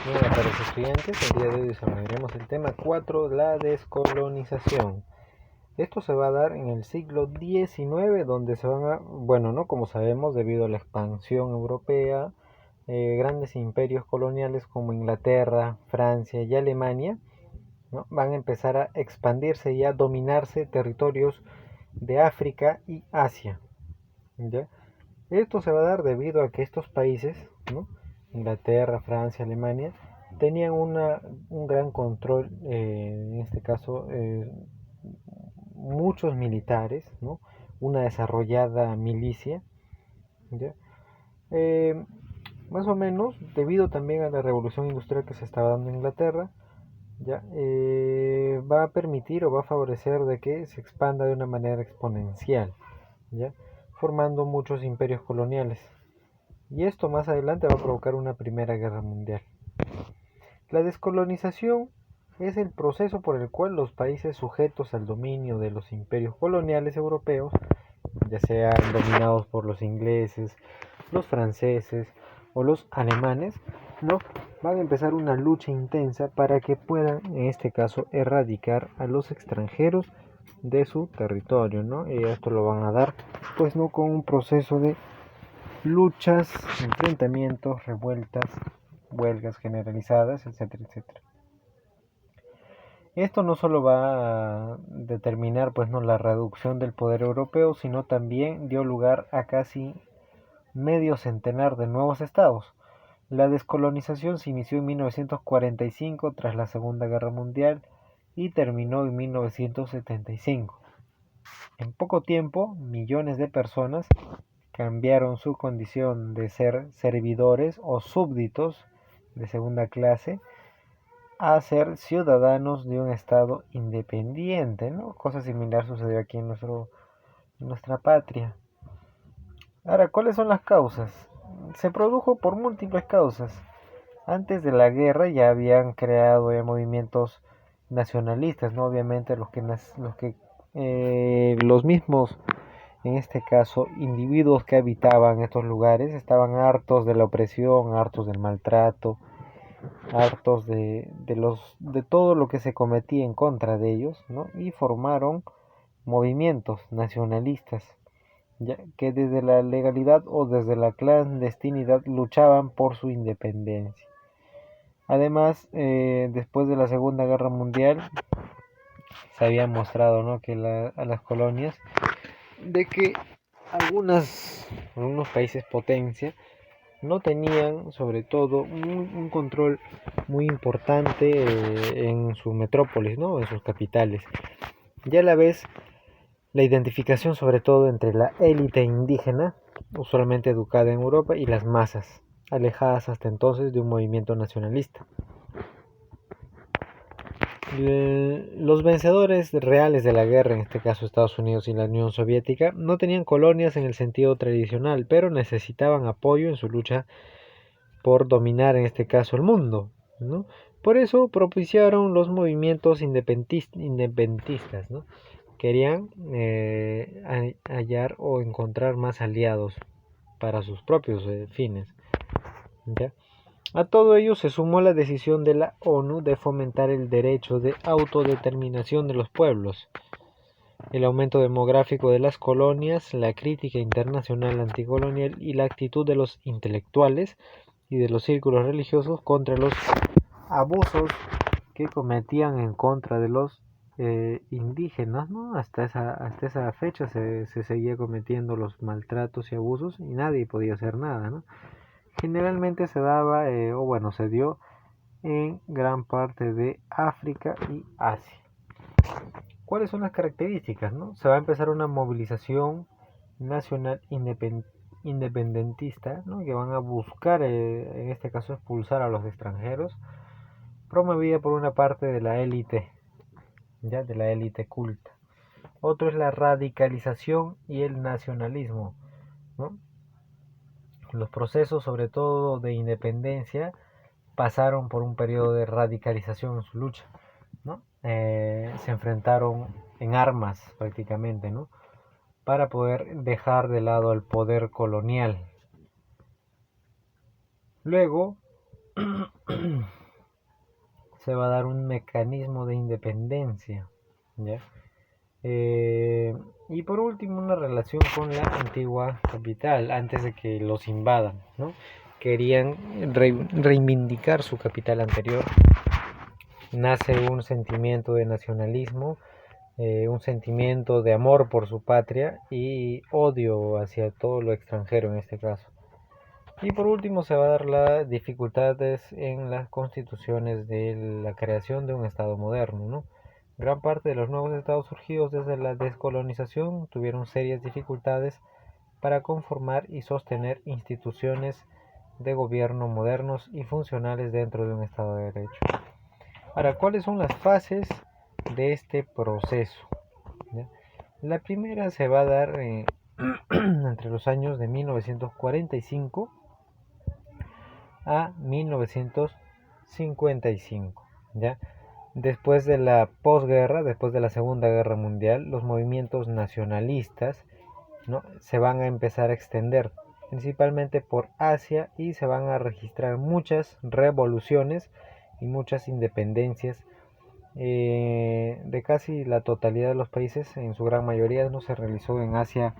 Buenas tardes estudiantes, el día de hoy desarrollaremos el tema 4, la descolonización. Esto se va a dar en el siglo XIX, donde se van a, bueno, ¿no? Como sabemos, debido a la expansión europea, grandes imperios coloniales como Inglaterra, Francia y Alemania, ¿no? Van a empezar a expandirse y a dominarse territorios de África y Asia, ¿ya? Esto se va a dar debido a que estos países, ¿no? Inglaterra, Francia, Alemania, tenían un gran control, en este caso, muchos militares, ¿no? Una desarrollada milicia, ¿ya? Eh, Más o menos, debido también a la revolución industrial que se estaba dando en Inglaterra, ¿ya? Va a permitir o va a favorecer de que se expanda de una manera exponencial, ¿ya? Formando muchos imperios coloniales. Y esto más adelante va a provocar una primera guerra mundial. La descolonización es el proceso por el cual los países sujetos al dominio de los imperios coloniales europeos, ya sean dominados por los ingleses, los franceses o los alemanes, ¿no? Van a empezar una lucha intensa para que puedan, en este caso, erradicar a los extranjeros de su territorio, ¿no? Y esto lo van a dar, pues, no con un proceso de luchas, enfrentamientos, revueltas, huelgas generalizadas, etcétera, etcétera. Esto no solo va a determinar pues no la reducción del poder europeo, sino también dio lugar a casi medio centenar de nuevos estados. La descolonización se inició en 1945 tras la Segunda Guerra Mundial y terminó en 1975. En poco tiempo, millones de personas cambiaron su condición de ser servidores o súbditos de segunda clase a ser ciudadanos de un estado independiente, ¿no? Cosa similar sucedió aquí en nuestra patria. Ahora, ¿cuáles son las causas? Se produjo por múltiples causas. Antes de la guerra ya habían creado movimientos nacionalistas, ¿no? Obviamente los mismos, en este caso, individuos que habitaban estos lugares estaban hartos de la opresión, hartos del maltrato, hartos de todo lo que se cometía en contra de ellos, ¿no? Y formaron movimientos nacionalistas, ya que desde la legalidad o desde la clandestinidad luchaban por su independencia. Además, después de la Segunda Guerra Mundial, se había mostrado, ¿no? Que a las colonias, de que algunos países potencia no tenían sobre todo un control muy importante en su metrópolis, ¿no? En sus capitales. Ya a la vez, la identificación sobre todo entre la élite indígena, usualmente educada en Europa, y las masas, alejadas hasta entonces de un movimiento nacionalista. Los vencedores reales de la guerra, en este caso Estados Unidos y la Unión Soviética, no tenían colonias en el sentido tradicional, pero necesitaban apoyo en su lucha por dominar, en este caso, el mundo, ¿no? Por eso propiciaron los movimientos independentistas, ¿no? Querían hallar o encontrar más aliados para sus propios fines, ¿ya? A todo ello se sumó la decisión de la ONU de fomentar el derecho de autodeterminación de los pueblos, el aumento demográfico de las colonias, la crítica internacional anticolonial y la actitud de los intelectuales y de los círculos religiosos contra los abusos que cometían en contra de los indígenas, ¿no? Hasta esa fecha se seguía cometiendo los maltratos y abusos y nadie podía hacer nada, ¿no? Generalmente se daba, o bueno, se dio en gran parte de África y Asia. ¿Cuáles son las características, no? Se va a empezar una movilización nacional independentista, ¿no? Que van a buscar, en este caso, expulsar a los extranjeros, promovida por una parte de la élite, ya de la élite culta. Otro es la radicalización y el nacionalismo, ¿no? Los procesos, sobre todo de independencia, pasaron por un periodo de radicalización en su lucha, ¿no? Se enfrentaron en armas prácticamente, ¿no? Para poder dejar de lado el poder colonial. Luego, se va a dar un mecanismo de independencia, ¿ya? Y por último, una relación con la antigua capital, antes de que los invadan, ¿no? Querían reivindicar su capital anterior. Nace un sentimiento de nacionalismo, un sentimiento de amor por su patria y odio hacia todo lo extranjero en este caso. Y por último se va a dar las dificultades en las constituciones de la creación de un Estado moderno, ¿no? Gran parte de los nuevos estados surgidos desde la descolonización tuvieron serias dificultades para conformar y sostener instituciones de gobierno modernos y funcionales dentro de un Estado de Derecho. Ahora, ¿cuáles son las fases de este proceso? ¿Ya? La primera se va a dar entre los años de 1945 a 1955, ¿ya? Después de la posguerra, después de la Segunda Guerra Mundial, los movimientos nacionalistas, ¿no?, se van a empezar a extender, principalmente por Asia, y se van a registrar muchas revoluciones y muchas independencias de casi la totalidad de los países. En su gran mayoría no se realizó en Asia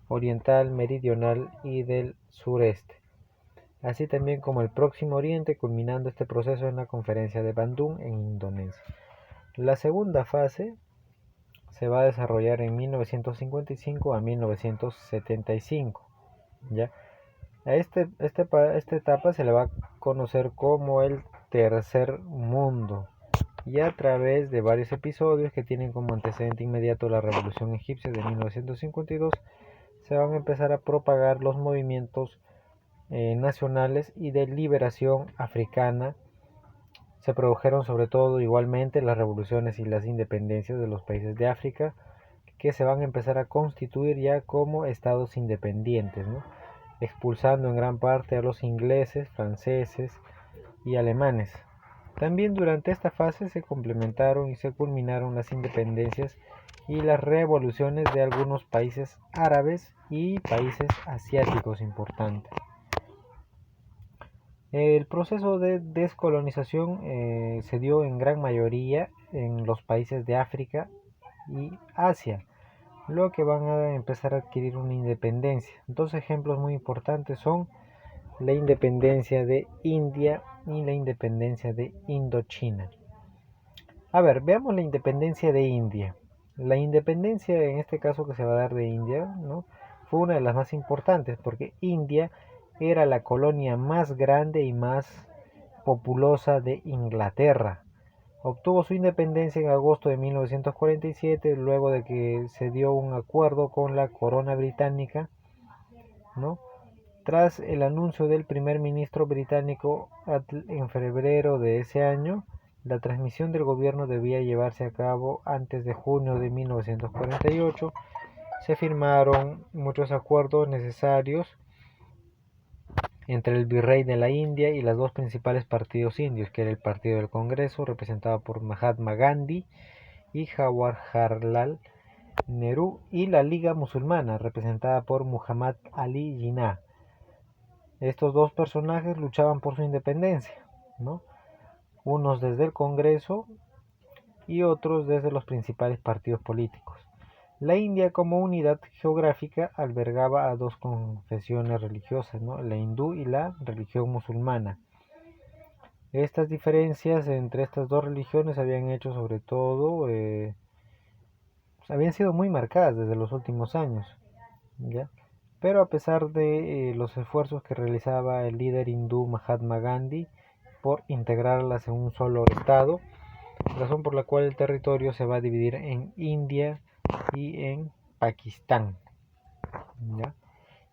Oriental, Meridional y del Sureste, así también como el Próximo Oriente, culminando este proceso en la conferencia de Bandung en Indonesia. La segunda fase se va a desarrollar en 1955 a 1975, ¿ya? A esta etapa se le va a conocer como el Tercer Mundo, y a través de varios episodios que tienen como antecedente inmediato la Revolución Egipcia de 1952, se van a empezar a propagar los movimientos nacionales y de liberación africana. Se produjeron sobre todo igualmente las revoluciones y las independencias de los países de África, que se van a empezar a constituir ya como estados independientes, ¿no?, expulsando en gran parte a los ingleses, franceses y alemanes. También durante esta fase se complementaron y se culminaron las independencias y las revoluciones de algunos países árabes y países asiáticos importantes. El proceso de descolonización se dio en gran mayoría en los países de África y Asia, lo que van a empezar a adquirir una independencia. Dos ejemplos muy importantes son la independencia de India y la independencia de Indochina. A ver, veamos la independencia de India. La independencia en este caso que se va a dar de India, ¿no?, fue una de las más importantes, porque India era la colonia más grande y más populosa de Inglaterra. Obtuvo su independencia en agosto de 1947, luego de que se dio un acuerdo con la corona británica, ¿no?, tras el anuncio del primer ministro británico en febrero de ese año. La transmisión del gobierno debía llevarse a cabo antes de junio de 1948. Se firmaron muchos acuerdos necesarios entre el virrey de la India y los dos principales partidos indios, que era el Partido del Congreso, representado por Mahatma Gandhi y Jawaharlal Nehru, y la Liga Musulmana, representada por Muhammad Ali Jinnah. Estos dos personajes luchaban por su independencia, ¿no?, unos desde el Congreso y otros desde los principales partidos políticos. La India como unidad geográfica albergaba a dos confesiones religiosas, ¿no?, la hindú y la religión musulmana. Estas diferencias entre estas dos religiones habían hecho sobre todo, habían sido muy marcadas desde los últimos años, ¿ya? Pero a pesar de los esfuerzos que realizaba el líder hindú Mahatma Gandhi por integrarlas en un solo estado, razón por la cual el territorio se va a dividir en India y en Pakistán, ¿ya?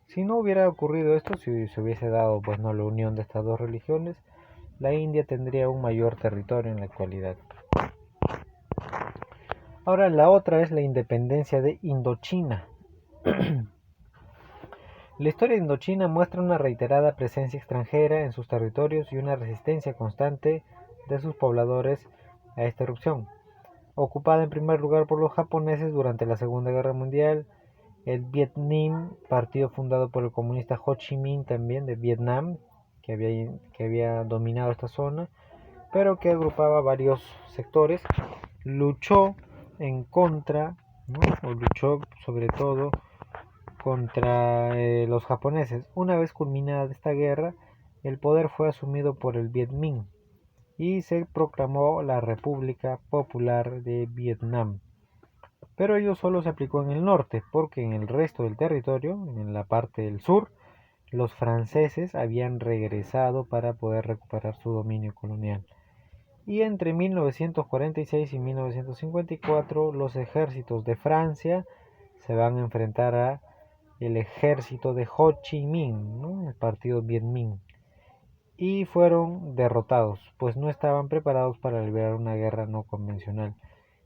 Si no hubiera ocurrido esto, si se hubiese dado, pues, no, la unión de estas dos religiones, la India tendría un mayor territorio en la actualidad. Ahora, la otra es la independencia de Indochina. La historia de Indochina muestra una reiterada presencia extranjera en sus territorios y una resistencia constante de sus pobladores a esta erupción. Ocupada en primer lugar por los japoneses durante la Segunda Guerra Mundial, el Viet Minh, partido fundado por el comunista Ho Chi Minh también de Vietnam, que había dominado esta zona, pero que agrupaba varios sectores. Luchó en contra, ¿no? O luchó sobre todo contra los japoneses. Una vez culminada esta guerra, el poder fue asumido por el Viet Minh y se proclamó la República Popular de Vietnam. Pero ello solo se aplicó en el norte, porque en el resto del territorio, en la parte del sur, los franceses habían regresado para poder recuperar su dominio colonial. Y entre 1946 y 1954 los ejércitos de Francia se van a enfrentar a el ejército de Ho Chi Minh, ¿no? El partido Viet Minh, y fueron derrotados, pues no estaban preparados para librar una guerra no convencional.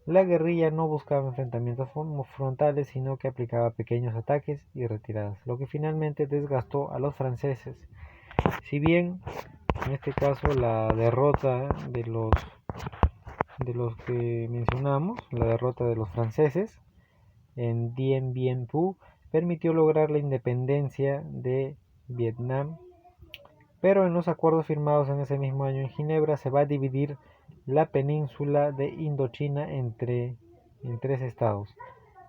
La guerrilla no buscaba enfrentamientos frontales, sino que aplicaba pequeños ataques y retiradas, lo que finalmente desgastó a los franceses. Si bien en este caso la derrota de los que mencionamos, la derrota de los franceses en Dien Bien Phu, permitió lograr la independencia de Vietnam, pero en los acuerdos firmados en ese mismo año en Ginebra se va a dividir la península de Indochina en tres estados: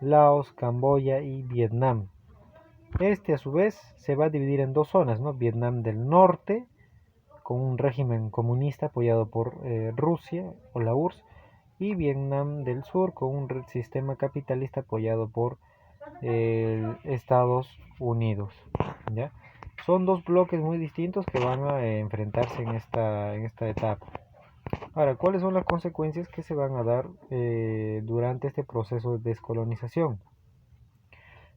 Laos, Camboya y Vietnam. Este a su vez se va a dividir en dos zonas, ¿no? Vietnam del norte, con un régimen comunista apoyado por Rusia o la URSS, y Vietnam del sur, con un sistema capitalista apoyado por Estados Unidos, ¿ya? Son dos bloques muy distintos que van a enfrentarse en esta etapa. Ahora, ¿cuáles son las consecuencias que se van a dar durante este proceso de descolonización?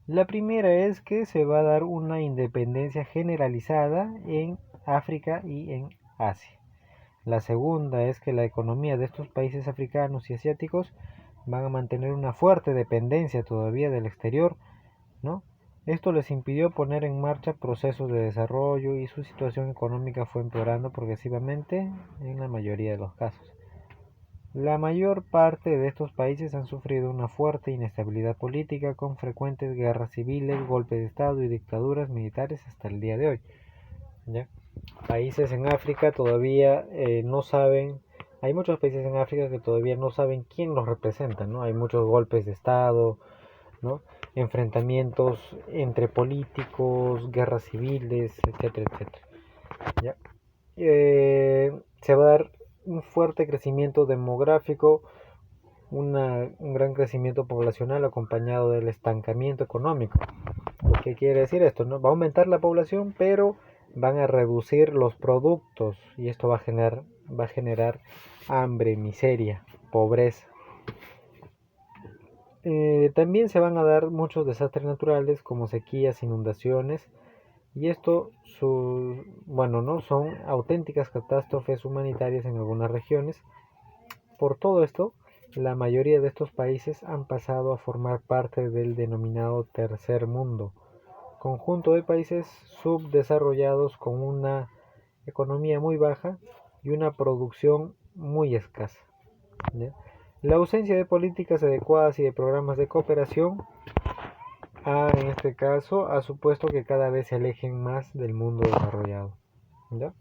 La primera es que se va a dar una independencia generalizada en África y en Asia. La segunda es que la economía de estos países africanos y asiáticos van a mantener una fuerte dependencia todavía del exterior, ¿no? Esto les impidió poner en marcha procesos de desarrollo y su situación económica fue empeorando progresivamente en la mayoría de los casos. La mayor parte de estos países han sufrido una fuerte inestabilidad política con frecuentes guerras civiles, golpes de estado y dictaduras militares hasta el día de hoy, ¿ya? Países en África todavía no saben, hay muchos países en África que todavía no saben quién los representa, ¿no? Hay muchos golpes de estado, ¿no? Enfrentamientos entre políticos, guerras civiles, etcétera, etcétera, ¿ya? Se va a dar un fuerte crecimiento demográfico, un gran crecimiento poblacional acompañado del estancamiento económico. ¿Qué quiere decir esto? ¿No? Va a aumentar la población, pero van a reducir los productos y esto va a generar hambre, miseria, pobreza. También se van a dar muchos desastres naturales como sequías, inundaciones, y esto ¿no? Son auténticas catástrofes humanitarias en algunas regiones. Por todo esto, la mayoría de estos países han pasado a formar parte del denominado tercer mundo, conjunto de países subdesarrollados con una economía muy baja y una producción muy escasa, ¿ya? La ausencia de políticas adecuadas y de programas de cooperación en este caso ha supuesto que cada vez se alejen más del mundo desarrollado, ¿ya?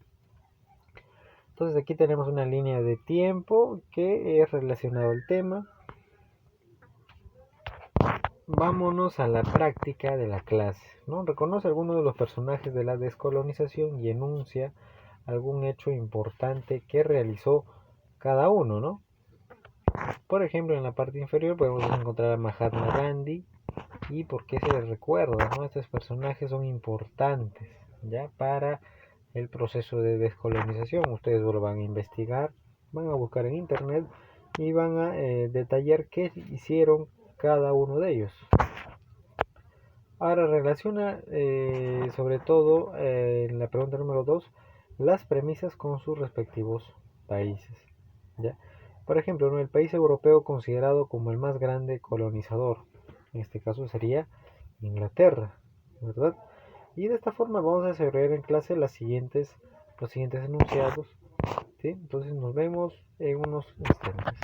Entonces aquí tenemos una línea de tiempo que es relacionado al tema. Vámonos a la práctica de la clase, ¿no? Reconoce algunos de los personajes de la descolonización y enuncia algún hecho importante que realizó cada uno, ¿no? Por ejemplo, en la parte inferior podemos encontrar a Mahatma Gandhi y por qué se les recuerda, ¿no? Estos personajes son importantes, ¿ya? Para el proceso de descolonización. Ustedes lo van a investigar, van a buscar en internet y van a detallar qué hicieron cada uno de ellos. Ahora relaciona sobre todo en la pregunta número 2 las premisas con sus respectivos países, ¿ya? Por ejemplo, ¿no? El país europeo considerado como el más grande colonizador, en este caso sería Inglaterra, ¿verdad? Y de esta forma vamos a desarrollar en clase los siguientes enunciados, ¿sí? Entonces nos vemos en unos instantes.